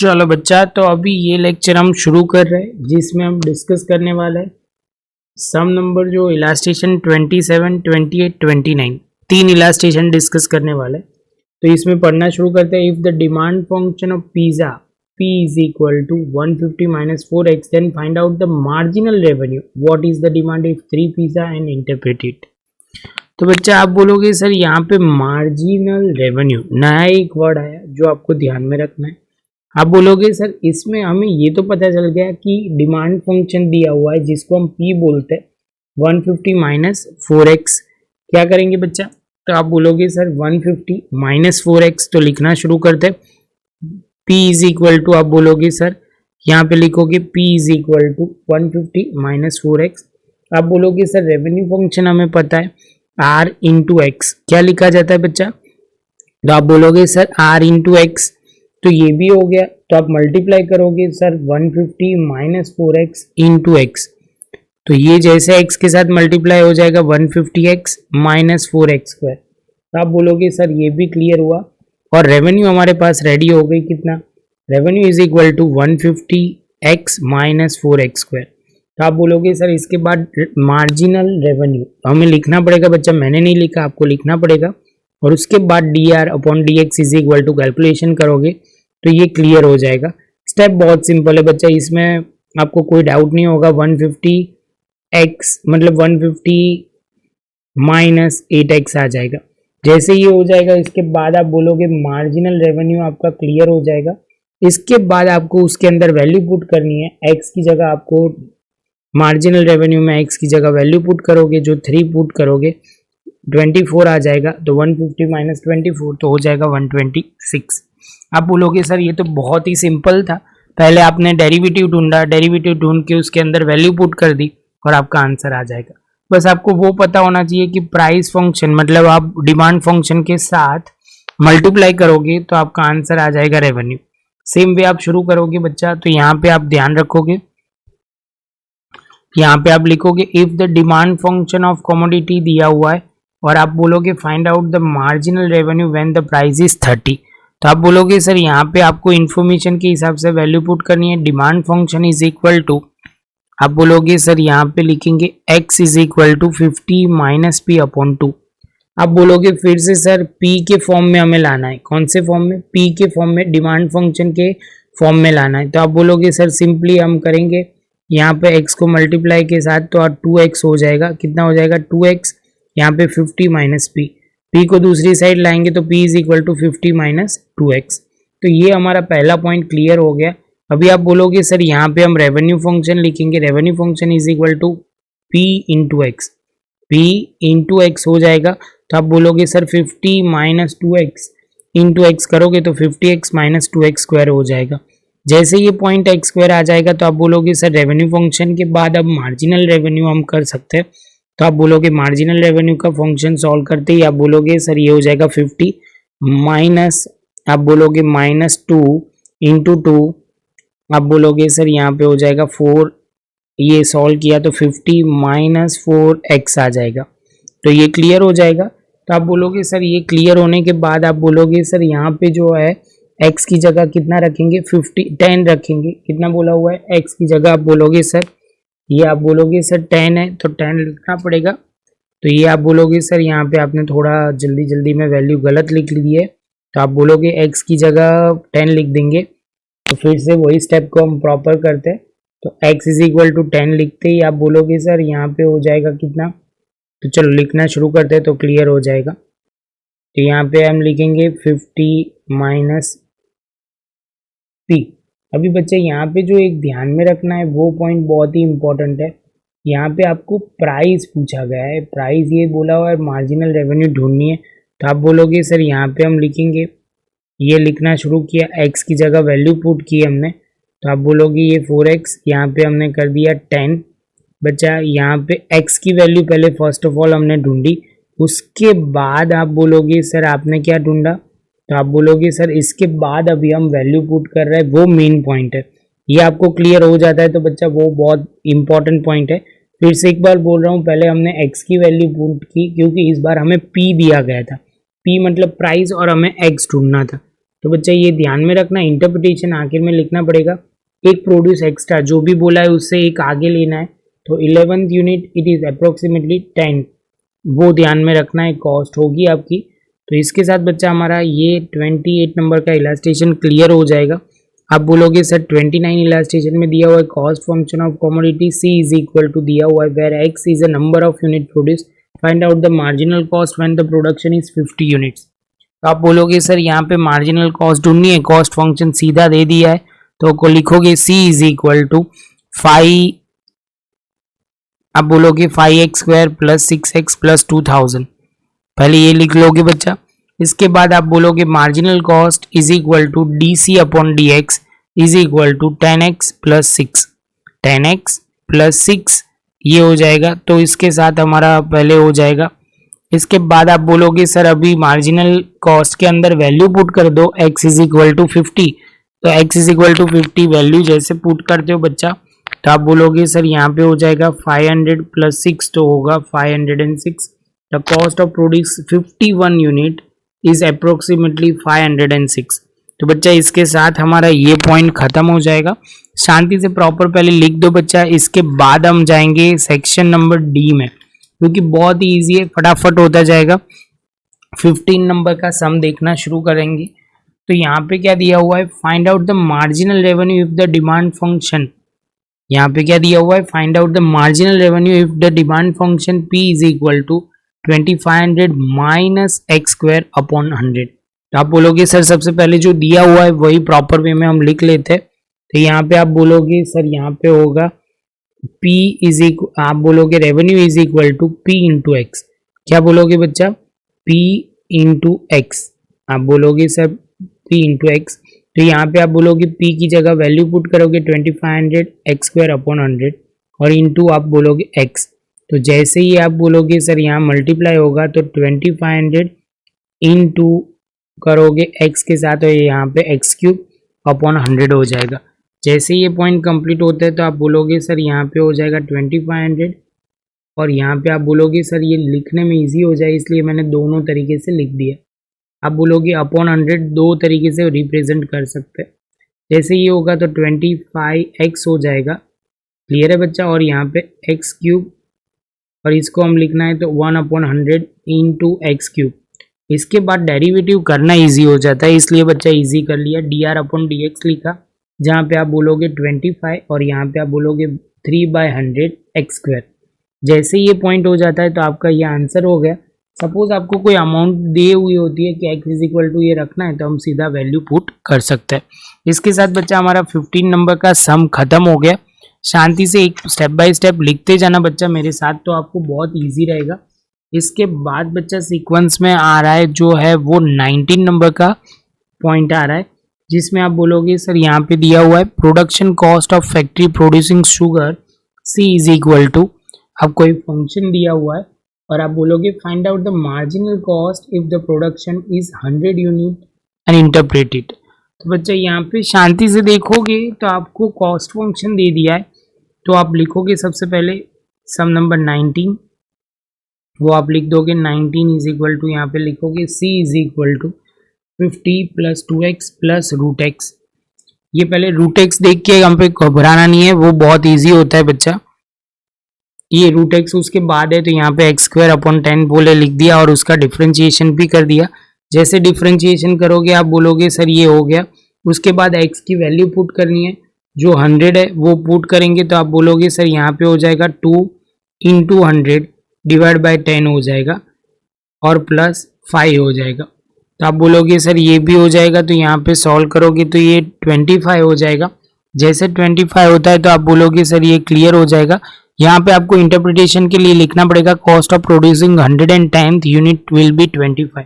चलो बच्चा, तो अभी ये लेक्चर हम शुरू कर रहे हैं जिसमें हम डिस्कस करने वाला है सम नंबर जो इलास्टेशन 27, 28, 29 तीन इलास्टेशन डिस्कस करने वाले हैं। तो इसमें पढ़ना शुरू करते हैं। If the demand function of pizza p is equal to 150 minus 4x, then find out the marginal revenue. What is the demand if 3 pizza and interpret it. तो बच्चा आप बोलोगे सर यहाँ पे मार्जिनल रेवेन्यू नया एक वर्ड आया जो आपको ध्यान में रखना है। आप बोलोगे सर इसमें हमें ये तो पता चल गया कि डिमांड फंक्शन दिया हुआ है जिसको हम P बोलते हैं 150 माइनस 4x। क्या करेंगे बच्चा, तो आप बोलोगे सर 150 माइनस 4x, तो लिखना शुरू करते हैं। P इज इक्वल टू आप बोलोगे सर यहाँ पे लिखोगे P is equal to 150 minus 4x। आप बोलोगे सर रेवेन्यू फंक्शन हमें पता है R इंटू एक्स। क्या लिखा जाता है बच्चा, तो आप बोलोगे सर R इंटू एक्स, तो ये भी हो गया। तो आप मल्टीप्लाई करोगे sir 150 minus 4x into x, तो ये जैसे x के साथ मल्टीप्लाई हो जाएगा 150x माइनस 4x स्क्वायर। तो आप बोलोगे सर ये भी क्लियर हुआ और रेवेन्यू हमारे पास रेडी हो गई। कितना, revenue is equal to 150x minus 4x square. तो आप बोलोगे सर इसके बाद मार्जिनल रेवेन्यू हमें लिखना पड़ेगा बच्चा, मैंने नहीं लिखा, आपको लिखना पड़ेगा। और उसके बाद dr upon dx is equal to calculation करोगे तो ये क्लियर हो जाएगा। स्टेप बहुत सिंपल है बच्चा, इसमें आपको कोई डाउट नहीं होगा। 150x मतलब 150 माइनस 8x आ जाएगा। जैसे ये हो जाएगा इसके बाद आप बोलोगे मार्जिनल रेवेन्यू आपका क्लियर हो जाएगा। इसके बाद आपको उसके अंदर वैल्यू पुट करनी है। x की जगह आपको मार्जिनल रेवेन्यू में x की जगह वैल्यू पुट करोगे, जो 3 पुट करोगे 24 आ जाएगा। तो 150 माइनस 24 तो हो जाएगा 126। आप बोलोगे सर ये तो बहुत ही सिंपल था, पहले आपने डेरिवेटिव ढूंढा, डेरिवेटिव ढूंढ के उसके अंदर वैल्यू पुट कर दी और आपका आंसर आ जाएगा। बस आपको वो पता होना चाहिए कि प्राइस फंक्शन मतलब आप डिमांड फंक्शन के साथ मल्टीप्लाई करोगे तो आपका आंसर आ जाएगा रेवेन्यू। सेम वे आप शुरू करोगे बच्चा, तो यहाँ पे आप ध्यान रखोगे, यहाँ पे आप लिखोगे if the demand function of commodity दिया हुआ है और आप बोलोगे find out the marginal revenue when the price is 30। तो आप बोलोगे सर यहाँ पे आपको इन्फॉर्मेशन के हिसाब से वैल्यू पुट करनी है। Demand function is equal to आप बोलोगे सर यहाँ पे लिखेंगे x is equal to 50 minus p upon 2। आप बोलोगे फिर से सर p के फॉर्म में हमें लाना है। कौन से फॉर्म में, p के फॉर्म में, डिमांड फंक्शन के फॉर्म में लाना है। तो आप बोलोगे सर सिंपली हम करेंगे यहाँ पे x को मल्टीप्लाई के साथ तो 2x हो जाएगा। कितना हो जाएगा 2x, यहाँ पे 50 माइनस p को दूसरी साइड लाएंगे तो p is equal to 50 minus 2x। तो ये हमारा पहला पॉइंट क्लियर हो गया। अभी आप बोलोगे सर यहाँ पे हम रेवेन्यू फंक्शन लिखेंगे। Revenue function is equal to p into x, p into x हो जाएगा। तो आप बोलोगे sir 50 minus 2x into x करोगे तो 50x माइनस 2x स्क्वायर हो जाएगा। जैसे ये पॉइंट x स्क्वायर आ जाएगा तो आप बोलोगे सर रेवेन्यू फंक्शन के बाद अब मार्जिनल रेवेन्यू हम कर सकते हैं। तो आप बोलोगे मार्जिनल रेवेन्यू का फंक्शन सॉल्व करते ही आप बोलोगे सर ये हो जाएगा 50 माइनस आप बोलोगे माइनस 2 इंटू 2, आप बोलोगे सर यहाँ पे हो जाएगा 4, ये सॉल्व किया तो 50 माइनस 4x आ जाएगा। तो ये क्लियर हो जाएगा। तो आप बोलोगे सर ये क्लियर होने के बाद आप बोलोगे सर यहाँ पे जो है x की जगह कितना रखेंगे 10 रखेंगे। कितना बोला हुआ है x की जगह, आप बोलोगे सर ये आप बोलोगे सर 10 है तो 10 लिखना पड़ेगा। तो ये आप बोलोगे सर यहाँ पे आपने थोड़ा जल्दी जल्दी में वैल्यू गलत लिख ली है, तो आप बोलोगे x की जगह 10 लिख देंगे। तो फिर से वही स्टेप को हम प्रॉपर करते हैं। तो x इज इक्वल टू 10 लिखते ही आप बोलोगे सर यहाँ पे हो जाएगा कितना, तो चलो लिखना शुरू करते हैं तो क्लियर हो जाएगा। तो यहाँ पे हम लिखेंगे 50 माइनस p। अभी बच्चे यहाँ पे जो एक ध्यान में रखना है वो पॉइंट बहुत ही इंपॉर्टेंट है। यहाँ पे आपको प्राइस पूछा गया है, प्राइस ये बोला हुआ है मार्जिनल रेवेन्यू ढूंढनी है। तो आप बोलोगे सर यहाँ पे हम लिखेंगे, ये लिखना शुरू किया, x की जगह वैल्यू पुट की हमने। तो आप बोलोगे ये 4x, यहाँ पे हमने कर दिया 10। बच्चा यहाँ पे x की वैल्यू पहले फर्स्ट ऑफ ऑल हमने ढूंढी, उसके बाद आप बोलोगे सर आपने क्या ढूंढा, तो आप बोलोगे सर इसके बाद अभी हम वैल्यू पुट कर रहे हैं, वो मेन पॉइंट है। ये आपको क्लियर हो जाता है तो बच्चा वो बहुत इंपॉर्टेंट पॉइंट है। फिर से एक बार बोल रहा हूँ, पहले हमने x की वैल्यू पुट की क्योंकि इस बार हमें p दिया गया था, p मतलब प्राइस और हमें x ढूंढना था। तो बच्चा ये ध्यान में रखना, इंटरप्रिटेशन आखिर में लिखना पड़ेगा। एक प्रोड्यूस एक्स्ट्रा जो भी बोला है उससे एक आगे लेना है, तो 11th unit it is approximately 10, वो ध्यान में रखना है, कॉस्ट होगी आपकी। तो इसके साथ बच्चा हमारा ये 28 नंबर का इलास्ट्रेशन क्लियर हो जाएगा। आप बोलोगे सर 29 इलास्ट्रेशन में दिया हुआ है cost function of commodity C is equal to दिया हुआ है where X is a number of unit produce, find out the marginal cost when the production is 50 units. तो आप बोलोगे सर यहाँ पे मार्जिनल कॉस्ट ढूंढनी है, कॉस्ट फंक्शन सीधा दे दिया है, तो को लिखोगे C इज इक्वल टू 5, आप बोलोगे 5x² प्लस 6x प्लस 2000, पहले ये लिख लोगे बच्चा। इसके बाद आप बोलोगे marginal cost is equal to DC upon DX is equal to 10x plus 6, 10x plus 6 ये हो जाएगा। तो इसके साथ हमारा पहले हो जाएगा। इसके बाद आप बोलोगे सर अभी मार्जिनल कॉस्ट के अंदर वैल्यू पुट कर दो, x इज इक्वल टू 50, तो x is equal to 50 value जैसे पुट करते हो बच्चा, तो आप बोलोगे सर यहाँ पे हो जाएगा 500 प्लस 6 तो होगा 506, the cost of produce 51 unit is approximately 506। तो बच्चा इसके साथ हमारा ये पॉइंट खत्म हो जाएगा। शांति से प्रॉपर पहले लिख दो बच्चा। इसके बाद हम जाएंगे सेक्शन नंबर D में, क्योंकि बहुत ही ईजी है, फटाफट होता जाएगा। 15 नंबर का सम देखना शुरू करेंगे। तो यहाँ पे क्या दिया हुआ है, find out the marginal revenue if the demand function, यहाँ पे क्या दिया हुआ है, find out the marginal revenue if the demand function P is equal to 2500 minus x² upon 100। तो आप बोलोगे सर सबसे पहले जो दिया हुआ है वही प्रॉपर वे में हम लिख लेते हैं। तो यहाँ पे आप बोलोगे सर यहाँ पे होगा P इज इक्वल, आप बोलोगे revenue is equal to P into x, क्या बोलोगे बच्चा, P इंटू एक्स, आप बोलोगे सर P इंटू एक्स। तो यहाँ पे आप बोलोगे P की जगह वैल्यू पुट करोगे 2500 x² अपॉन 100 और इंटू आप बोलोगे x। तो जैसे ही आप बोलोगे सर यहाँ मल्टीप्लाई होगा तो 2500 इंटू करोगे x के साथ, तो यहाँ पे x³ अपॉन 100 हो जाएगा। जैसे ये पॉइंट कंप्लीट होता है तो आप बोलोगे सर यहाँ पे हो जाएगा 2500 और यहाँ पे आप बोलोगे सर ये लिखने में इजी हो जाए इसलिए मैंने दोनों तरीके से लिख दिया। आप बोलोगे अपॉन 100 दो तरीके से रिप्रेजेंट कर सकते हैं। जैसे ये होगा तो 25x हो जाएगा, क्लियर है बच्चा, और यहाँ पे x³ और इसको हम लिखना है तो 1/100 इंटू x³। इसके बाद डेरिवेटिव करना इजी हो जाता है इसलिए बच्चा इजी कर लिया, dr/dx लिखा, जहाँ पे आप बोलोगे 25 और यहाँ पे आप बोलोगे 3/100 x²। जैसे ये पॉइंट हो जाता है तो आपका ये आंसर हो गया। सपोज आपको कोई अमाउंट दी हुई होती है कि x इज इक्वल टू ये रखना है तो हम सीधा वैल्यू पुट कर सकते हैं। इसके साथ बच्चा हमारा 15 नंबर का सम खत्म हो गया। शांति से एक स्टेप बाय स्टेप लिखते जाना बच्चा मेरे साथ, तो आपको बहुत इजी रहेगा। इसके बाद बच्चा सीक्वेंस में आ रहा है जो है वो 19 नंबर का पॉइंट आ रहा है, जिसमें आप बोलोगे सर यहाँ पे दिया हुआ है production cost of factory producing sugar C is equal to, आपको एक फंक्शन दिया हुआ है और आप बोलोगे find out the marginal cost if the production is 100 unit and interpret it. तो बच्चा यहाँ पे शांति से देखोगे तो आपको कॉस्ट फंक्शन दे दिया है, तो आप लिखोगे सबसे पहले सम नंबर 19, वो आप लिख दोगे 19 इज इक्वल टू, यहाँ पे लिखोगे C is equal to 50 plus 2x plus √x। ये पहले √x देख के हम पे घबराना नहीं है, वो बहुत इजी होता है बच्चा। ये √x उसके बाद है तो यहाँ पे x² अपॉन 10 बोले लिख दिया और उसका डिफ्रेंशिएशन भी कर दिया। जैसे डिफ्रेंशिएशन करोगे आप बोलोगे सर ये हो गया। उसके बाद x की वैल्यू पुट करनी है, जो 100 है वो पुट करेंगे तो आप बोलोगे सर यहाँ पे हो जाएगा 2 इंटू 100 डिवाइड बाई 10 हो जाएगा और प्लस 5 हो जाएगा। तो आप बोलोगे सर ये भी हो जाएगा, तो यहाँ पे सॉल्व करोगे तो ये 25 हो जाएगा। जैसे 25 होता है तो आप बोलोगे सर ये क्लियर हो जाएगा। यहाँ पे आपको इंटरप्रिटेशन के लिए लिखना पड़ेगा cost of producing 110th unit will be 25,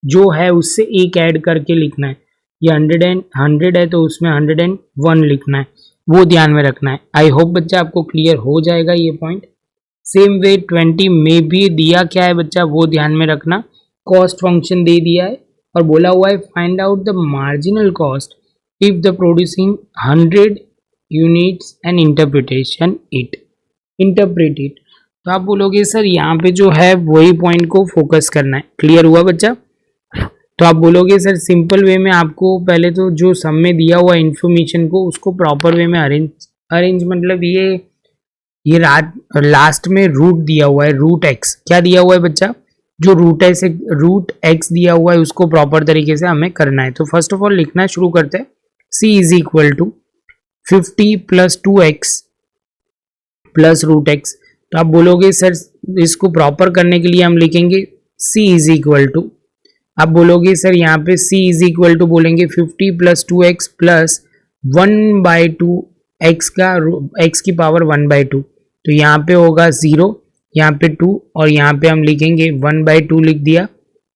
जो है उससे एक ऐड करके लिखना है। ये 100 है तो उसमें 101 लिखना है, वो ध्यान में रखना है। आई होप बच्चा आपको क्लियर हो जाएगा ये पॉइंट। सेम वे 20 में भी दिया क्या है बच्चा वो ध्यान में रखना, कॉस्ट फंक्शन दे दिया है और बोला हुआ है find out the marginal cost if the producing 100 units and interpret it. तो आप बोलोगे सर यहाँ पे जो है वही पॉइंट को फोकस करना है। क्लियर हुआ बच्चा? तो आप बोलोगे सर सिंपल वे में आपको पहले तो जो सम में दिया हुआ इन्फॉर्मेशन को उसको प्रॉपर वे में अरेंज मतलब ये लास्ट में रूट दिया हुआ है, रूट एक्स क्या दिया हुआ है बच्चा, जो रूट एक्स दिया हुआ है उसको प्रॉपर तरीके से हमें करना है। तो फर्स्ट ऑफ ऑल लिखना शुरू करते हैं। c is equal to 50 plus 2x plus root x. तो आप बोलोगे सर इसको प्रॉपर करने के लिए हम लिखेंगे c इज इक्वल टू, आप बोलोगे सर यहाँ पे c इज इक्वल टू बोलेंगे 50 प्लस 2x प्लस 1/2 x का x की पावर 1/2। तो यहाँ पे होगा 0, यहाँ पे 2 और यहाँ पे हम लिखेंगे 1/2 लिख दिया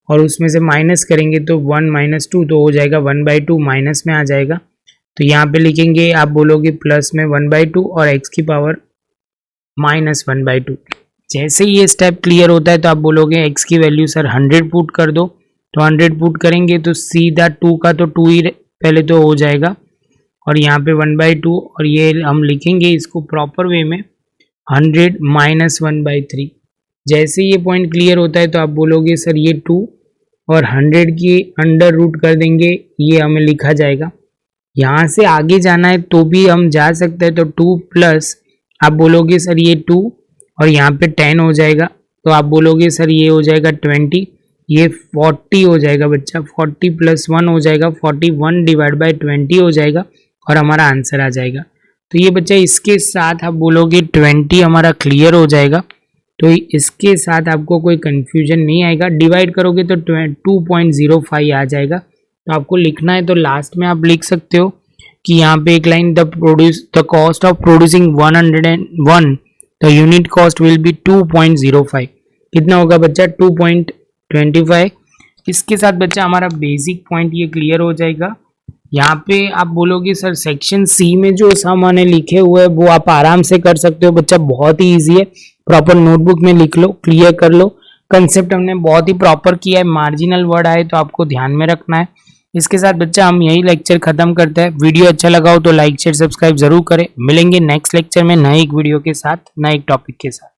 और उसमें से माइनस करेंगे तो 1 माइनस 2 तो हो जाएगा 1/2 माइनस में आ जाएगा। तो यहाँ पे लिखेंगे आप बोलोगे प्लस में 1/2 और x की पावर -1/2। जैसे ही ये स्टेप क्लियर होता है तो आप बोलोगे x की वैल्यू सर 100 पुट कर दो। तो 100 पुट करेंगे तो सीधा 2 का तो 2 ही पहले तो हो जाएगा और यहाँ पे 1/2 और ये हम लिखेंगे इसको प्रॉपर वे में 100 माइनस 1/3। जैसे ये पॉइंट क्लियर होता है तो आप बोलोगे सर ये 2 और 100 की अंडर रूट कर देंगे, ये हमें लिखा जाएगा। यहाँ से आगे जाना है तो भी हम जा सकते हैं। तो 2 प्लस आप बोलोगे सर ये 2 और यहाँ पे 10 हो जाएगा। तो आप बोलोगे सर ये हो जाएगा 20, ये 40 हो जाएगा बच्चा, 40 प्लस 1 हो जाएगा 41 डिवाइड बाई 20 हो जाएगा और हमारा आंसर आ जाएगा। तो ये बच्चा इसके साथ आप बोलोगे 20 हमारा क्लियर हो जाएगा। तो इसके साथ आपको कोई कंफ्यूजन नहीं आएगा। डिवाइड करोगे तो 2.05 आ जाएगा। तो आपको लिखना है तो लास्ट में आप लिख सकते हो कि यहाँ पे एक line the cost of producing 101 the unit cost will be 2.05। कितना होगा बच्चा 2.25। इसके साथ बच्चा हमारा बेसिक पॉइंट ये क्लियर हो जाएगा। यहाँ पे आप बोलोगे सर सेक्शन सी में जो सम मैंने लिखे हुए हैं वो आप आराम से कर सकते हो बच्चा, बहुत ही इजी है। प्रॉपर नोटबुक में लिख लो, क्लियर कर लो। कंसेप्ट हमने बहुत ही प्रॉपर किया है। मार्जिनल वर्ड आए तो आपको ध्यान में रखना है। इसके साथ बच्चा हम यही लेक्चर खत्म करते हैं। वीडियो अच्छा लगा हो तो लाइक शेयर सब्सक्राइब जरूर करें। मिलेंगे नेक्स्ट लेक्चर में नए एक वीडियो के साथ, नए एक टॉपिक के साथ।